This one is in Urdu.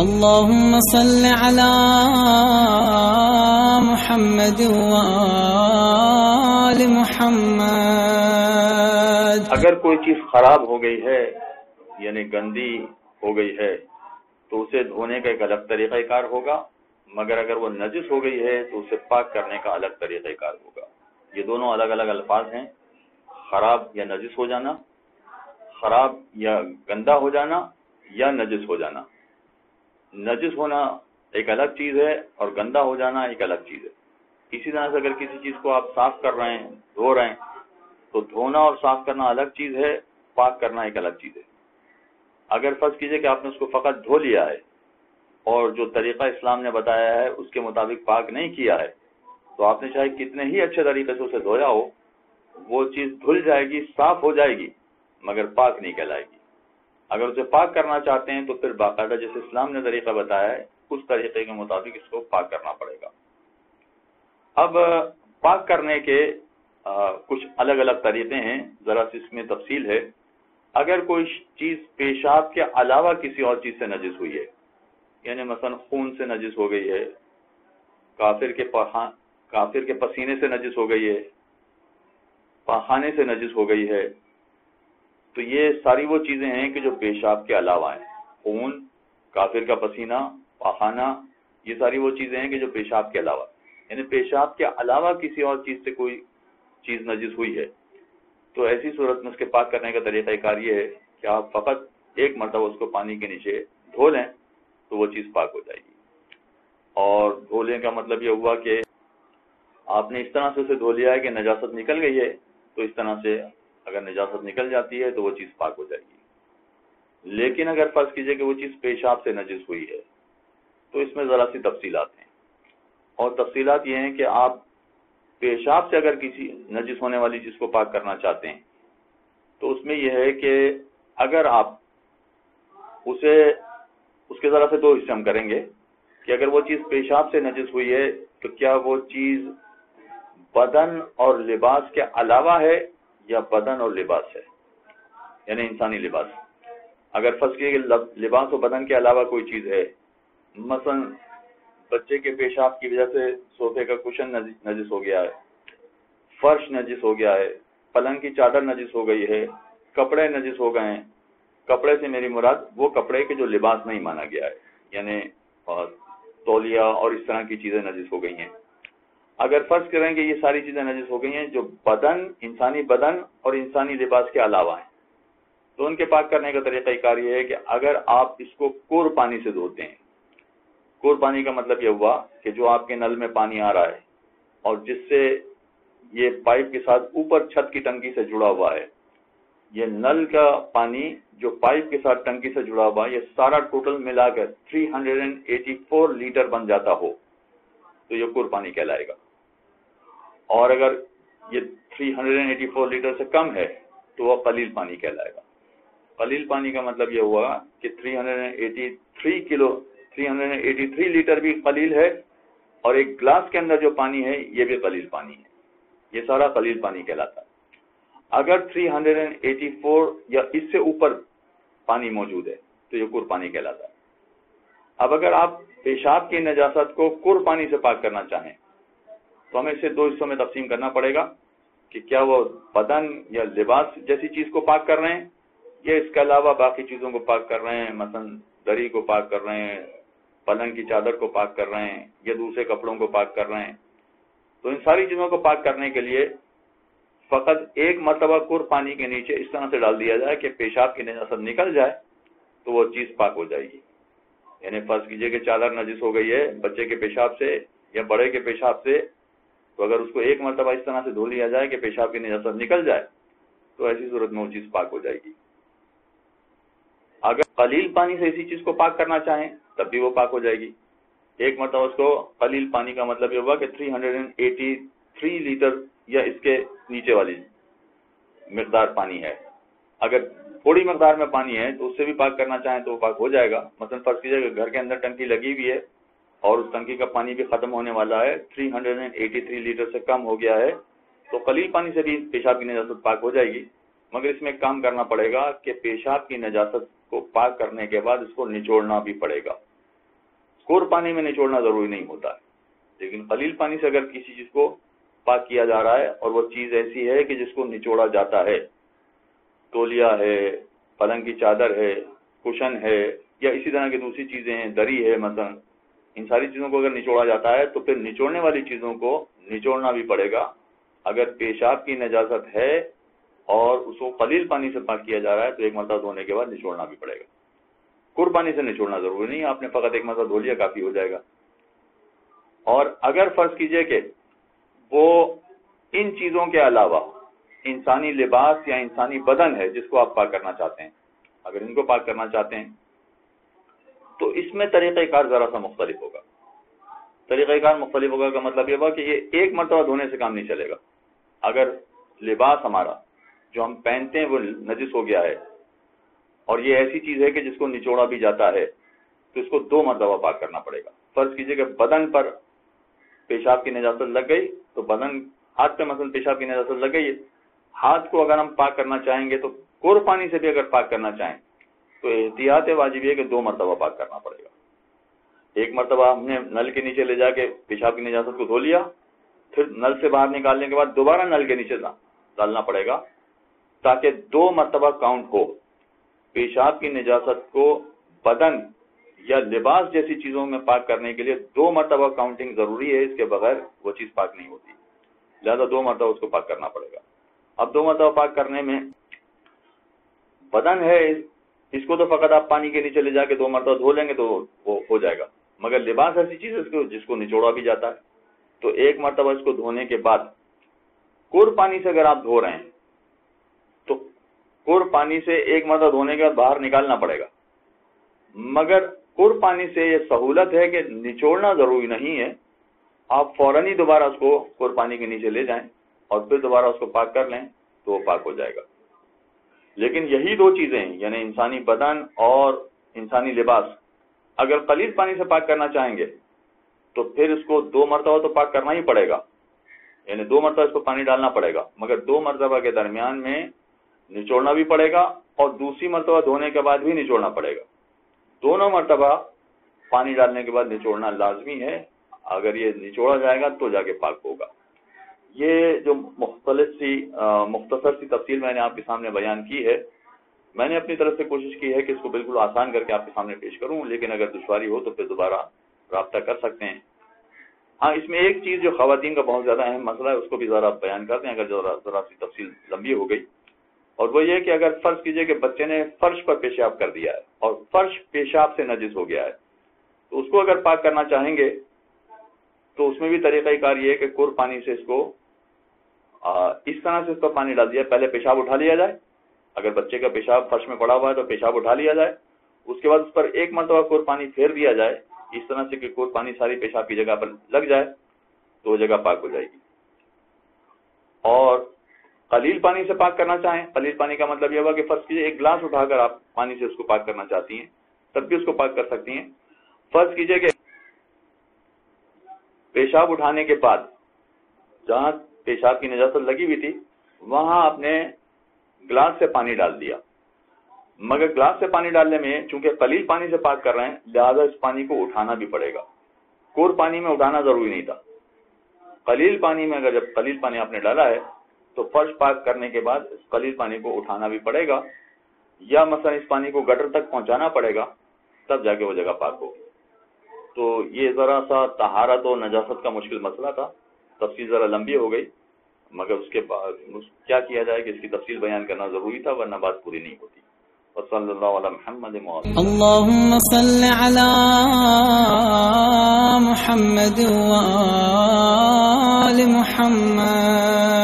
اللهم صل على محمد وآل محمد۔ اگر کوئی چیز خراب ہو گئی ہے یعنی گندی ہو گئی ہے تو اسے دھونے کا ایک الگ طریقہ کار ہوگا، مگر اگر وہ نجس ہو گئی ہے تو اسے پاک کرنے کا الگ طریقہ کار ہوگا۔ یہ دونوں الگ الگ الفاظ ہیں، خراب یا نجس ہو جانا، خراب یا گندا ہو جانا، یا نجس ہو جانا۔ نجس ہونا ایک الگ چیز ہے اور گندا ہو جانا ایک الگ چیز ہے۔ اسی طرح سے اگر کسی چیز کو آپ صاف کر رہے ہیں، دھو رہے ہیں، تو دھونا اور صاف کرنا الگ چیز ہے، پاک کرنا ایک الگ چیز ہے۔ اگر فرض کیجئے کہ آپ نے اس کو فقط دھو لیا ہے اور جو طریقہ اسلام نے بتایا ہے اس کے مطابق پاک نہیں کیا ہے، تو آپ نے چاہے کتنے ہی اچھے طریقے سے اسے دھویا ہو، وہ چیز دھل جائے گی، صاف ہو جائے گی، مگر پاک نہیں کہلائے گی۔ اگر اسے پاک کرنا چاہتے ہیں تو پھر باقاعدہ جیسے اسلام نے طریقہ بتایا ہے اس طریقے کے مطابق اس کو پاک کرنا پڑے گا۔ اب پاک کرنے کے کچھ الگ الگ طریقے ہیں، ذرا سی اس میں تفصیل ہے۔ اگر کوئی چیز پیشاب کے علاوہ کسی اور چیز سے نجس ہوئی ہے، یعنی مثلا خون سے نجس ہو گئی ہے، کافر کے پسینے سے نجس ہو گئی ہے، پاخانے سے نجس ہو گئی ہے، تو یہ ساری وہ چیزیں ہیں کہ جو پیشاب کے علاوہ ہیں۔ خون، کافر کا پسینہ، پاخانہ، یہ ساری وہ چیزیں ہیں کہ جو پیشاب کے علاوہ، یعنی پیشاب کے علاوہ کسی اور چیز سے کوئی چیز نجس ہوئی ہے، تو ایسی صورت میں اس کے پاک کرنے کا طریقہ کار یہ ہے کہ آپ فقط ایک مرتبہ اس کو پانی کے نیچے دھو لیں تو وہ چیز پاک ہو جائے گی۔ اور دھونے کا مطلب یہ ہوا کہ آپ نے اس طرح سے اسے دھو لیا ہے کہ نجاست نکل گئی ہے، تو اس طرح سے اگر نجاست نکل جاتی ہے تو وہ چیز پاک ہو جائے گی۔ لیکن اگر فرض کیجئے کہ وہ چیز پیشاب سے نجس ہوئی ہے تو اس میں ذرا سی تفصیلات ہیں، اور تفصیلات یہ ہیں کہ آپ پیشاب سے اگر کسی نجس ہونے والی چیز کو پاک کرنا چاہتے ہیں تو اس میں یہ ہے کہ اگر آپ اس کے ذرا سے دو حصے ہم کریں گے کہ اگر وہ چیز پیشاب سے نجس ہوئی ہے تو کیا وہ چیز بدن اور لباس کے علاوہ ہے یا بدن اور لباس ہے، یعنی انسانی لباس۔ اگر فرض کیے کہ لباس و بدن کے علاوہ کوئی چیز ہے، مثلا بچے کے پیشاب کی وجہ سے صوفے کا کشن نجس ہو گیا ہے، فرش نجس ہو گیا ہے، پلنگ کی چادر نجس ہو گئی ہے، کپڑے نجس ہو گئے ہیں۔ کپڑے سے میری مراد وہ کپڑے کے جو لباس نہیں مانا گیا ہے، یعنی تولیہ اور اس طرح کی چیزیں نجس ہو گئی ہیں۔ اگر فرض کریں کہ یہ ساری چیزیں نجس ہو گئی ہیں جو بدن، انسانی بدن اور انسانی لباس کے علاوہ ہیں، تو ان کے پاک کرنے کا طریقہ کار یہ ہے کہ اگر آپ اس کو کور پانی سے دھوتے ہیں، کور پانی کا مطلب یہ ہوا کہ جو آپ کے نل میں پانی آ رہا ہے اور جس سے یہ پائپ کے ساتھ اوپر چھت کی ٹنکی سے جڑا ہوا ہے، یہ نل کا پانی جو پائپ کے ساتھ ٹنکی سے جڑا ہوا ہے، یہ سارا ٹوٹل ملا کر 384 لیٹر بن جاتا ہو تو یہ کور پانی کہلائے گا۔ اور اگر یہ 384 لیٹر سے کم ہے تو وہ قلیل پانی کہلائے گا۔ قلیل پانی کا مطلب یہ ہوا کہ 383 لیٹر بھی قلیل ہے، اور ایک گلاس کے اندر جو پانی ہے یہ بھی قلیل پانی ہے، یہ سارا قلیل پانی کہلاتا ہے۔ اگر 384 یا اس سے اوپر پانی موجود ہے تو یہ کور پانی کہلاتا ہے۔ اب اگر آپ پیشاب کی نجاست کو کور پانی سے پاک کرنا چاہیں تو ہمیں اسے دو حصوں میں تقسیم کرنا پڑے گا کہ کیا وہ بدن یا لباس جیسی چیز کو پاک کر رہے ہیں یا اس کے علاوہ باقی چیزوں کو پاک کر رہے ہیں، مثلا دری کو پاک کر رہے ہیں، پلنگ کی چادر کو پاک کر رہے ہیں یا دوسرے کپڑوں کو پاک کر رہے ہیں۔ تو ان ساری چیزوں کو پاک کرنے کے لیے فقط ایک مرتبہ کور پانی کے نیچے اس طرح سے ڈال دیا جائے کہ پیشاب کی نجاست نکل جائے تو وہ چیز پاک ہو جائے گی۔ یعنی فرض کیجئے کہ چادر نجس ہو گئی ہے بچے کے پیشاب سے یا بڑے کے پیشاب سے، تو اگر اس کو ایک مرتبہ اس طرح سے دھو لیا جائے کہ پیشاب کی نجاست نکل جائے تو ایسی صورت میں وہ چیز پاک ہو جائے گی۔ اگر قلیل پانی سے اسی چیز کو پاک کرنا چاہیں تب بھی وہ پاک ہو جائے گی۔ ایک مرتبہ اس کو قلیل پانی کا مطلب یہ ہوا کہ 383 لیٹر یا اس کے نیچے والی مقدار پانی ہے۔ اگر تھوڑی مقدار میں پانی ہے تو اس سے بھی پاک کرنا چاہیں تو وہ پاک ہو جائے گا۔ مثلا فرض کیجئے کہ گھر کے اندر ٹنکی لگی ہوئی ہے اور اس ٹنکی کا پانی بھی ختم ہونے والا ہے، 383 لیٹر سے کم ہو گیا ہے، تو قلیل پانی سے بھی پیشاب کی نجاست پاک ہو جائے گی، مگر اس میں ایک کام کرنا پڑے گا کہ پیشاب کی نجاست کو پاک کرنے کے بعد اس کو نچوڑنا بھی پڑے گا۔ کور پانی میں نچوڑنا ضروری نہیں ہوتا ہے، لیکن قلیل پانی سے اگر کسی چیز کو پاک کیا جا رہا ہے اور وہ چیز ایسی ہے کہ جس کو نچوڑا جاتا ہے، تولیہ ہے، پلنگ کی چادر ہے، کشن ہے، یا اسی طرح کی دوسری چیزیں ہیں، دری ہے مثلا، ان ساری چیزوں کو اگر نچوڑا جاتا ہے تو پھر نچوڑنے والی چیزوں کو نچوڑنا بھی پڑے گا۔ اگر پیشاب کی نجاست ہے اور اس کو قلیل پانی سے پاک کیا جا رہا ہے تو ایک مرتبہ دھونے کے بعد نچوڑنا بھی پڑے گا۔ کور پانی سے نچوڑنا ضروری نہیں، آپ نے فقط ایک مرتبہ دھو لیا کافی ہو جائے گا۔ اور اگر فرض کیجئے کہ وہ ان چیزوں کے علاوہ انسانی لباس یا انسانی بدن ہے جس کو آپ پاک کرنا چاہتے ہیں، اگر ان کو پاک کرنا چاہتے ہیں تو اس میں طریقہ کار ذرا سا مختلف ہوگا۔ طریقہ کار مختلف ہوگا کا مطلب یہ ہوا کہ یہ ایک مرتبہ دھونے سے کام نہیں چلے گا۔ اگر لباس ہمارا جو ہم پہنتے ہیں وہ نجس ہو گیا ہے اور یہ ایسی چیز ہے کہ جس کو نچوڑا بھی جاتا ہے تو اس کو 2 مرتبہ پاک کرنا پڑے گا۔ فرض کیجئے کہ بدن پر پیشاب کی نجاست لگ گئی تو بدن، ہاتھ پہ مثلا پیشاب کی نجاست لگ گئی، ہاتھ کو اگر ہم پاک کرنا چاہیں گے تو کور پانی سے بھی اگر پاک کرنا چاہیں تو احتیاط واجب ہے کہ 2 مرتبہ پاک کرنا پڑے گا۔ ایک مرتبہ ہم نے نل کے نیچے لے جا کے پیشاب کی نجاست کو دھو لیا، پھر نل سے باہر نکالنے کے بعد دوبارہ نل کے نیچے ڈالنا پڑے گا تاکہ 2 مرتبہ کاؤنٹ ہو۔ پیشاب کی نجاست کو بدن یا لباس جیسی چیزوں میں پاک کرنے کے لیے 2 مرتبہ کاؤنٹنگ ضروری ہے، اس کے بغیر وہ چیز پاک نہیں ہوتی، لہذا 2 مرتبہ اس کو پاک کرنا پڑے گا۔ اب 2 مرتبہ پاک کرنے میں بدن ہے اس کو تو فقط آپ پانی کے نیچے لے جا کے 2 مرتبہ دھو لیں گے تو وہ ہو جائے گا، مگر لباس ایسی چیز ہے جس کو نچوڑا بھی جاتا ہے، تو 1 مرتبہ اس کو دھونے کے بعد کور پانی سے اگر آپ دھو رہے ہیں تو کور پانی سے 1 مرتبہ دھونے کے بعد باہر نکالنا پڑے گا، مگر کور پانی سے یہ سہولت ہے کہ نچوڑنا ضروری نہیں ہے، آپ فوراً ہی دوبارہ اس کو کور پانی کے نیچے لے جائیں اور پھر دوبارہ اس کو پاک کر لیں تو وہ پاک ہو جائے گا۔ لیکن یہی 2 چیزیں یعنی انسانی بدن اور انسانی لباس اگر قلیل پانی سے پاک کرنا چاہیں گے تو پھر اس کو 2 مرتبہ تو پاک کرنا ہی پڑے گا، یعنی 2 مرتبہ اس کو پانی ڈالنا پڑے گا، مگر 2 مرتبہ کے درمیان میں نچوڑنا بھی پڑے گا اور دوسری مرتبہ دھونے کے بعد بھی نچوڑنا پڑے گا۔ دونوں مرتبہ پانی ڈالنے کے بعد نچوڑنا لازمی ہے، اگر یہ نچوڑا جائے گا تو جا کے پاک ہوگا۔ یہ جو مختصر سی تفصیل میں نے آپ کے سامنے بیان کی ہے، میں نے اپنی طرف سے کوشش کی ہے کہ اس کو بالکل آسان کر کے آپ کے سامنے پیش کروں، لیکن اگر دشواری ہو تو پھر دوبارہ رابطہ کر سکتے ہیں۔ ہاں، اس میں ایک چیز جو خواتین کا بہت زیادہ اہم مسئلہ ہے اس کو بھی ذرا بیان کرتے ہیں اگر ذرا سی تفصیل لمبی ہو گئی، اور وہ یہ کہ اگر فرض کیجئے کہ بچے نے فرش پر پیشاب کر دیا ہے اور فرش پیشاب سے نجس ہو گیا ہے تو اس کو اگر پاک کرنا چاہیں گے تو اس میں بھی طریقہ کار یہ ہے کہ کور پانی سے اس کو اس طرح سے اس پر پانی ڈال دیا، پہلے پیشاب اٹھا لیا جائے، اگر بچے کا پیشاب فرش میں پڑا ہوا ہے تو پیشاب اٹھا لیا جائے، اس کے بعد اس پر 1 مرتبہ کور پانی پھیر دیا جائے اس طرح سے کہ کور پانی ساری پیشاب کی جگہ پر لگ جائے تو وہ جگہ پاک ہو جائے گی۔ اور قلیل پانی سے پاک کرنا چاہیں، قلیل پانی کا مطلب یہ ہوا کہ فرض کیجئے 1 گلاس اٹھا کر آپ پانی سے اس کو پاک کرنا چاہتی ہیں تب بھی اس کو پاک کر سکتی ہیں۔ فرض کیجئے کہ پیشاب اٹھانے کے بعد جہاں پیشاب کی نجاست لگی ہوئی تھی وہاں آپ نے گلاس سے پانی ڈال دیا، مگر گلاس سے پانی ڈالنے میں چونکہ قلیل پانی سے پاک کر رہے ہیں لہذا اس پانی کو اٹھانا بھی پڑے گا۔ کور پانی میں اٹھانا ضروری نہیں تھا، قلیل پانی میں اگر جب قلیل پانی آپ نے ڈالا ہے تو فرش پاک کرنے کے بعد اس قلیل پانی کو اٹھانا بھی پڑے گا، یا مثلا اس پانی کو گٹر تک پہنچانا پڑے گا تب جا کے وہ جگہ پاک ہوگی۔ تو یہ ذرا سا طہارت و نجاست کا مشکل مسئلہ تھا، تفصیل ذرا لمبی ہو گئی، مگر اس کے بعد کیا کیا جائے کہ اس کی تفصیل بیان کرنا ضروری تھا ورنہ بات پوری نہیں ہوتی۔ وصلی اللہ علی محمد اللهم صل على محمد وآل محمد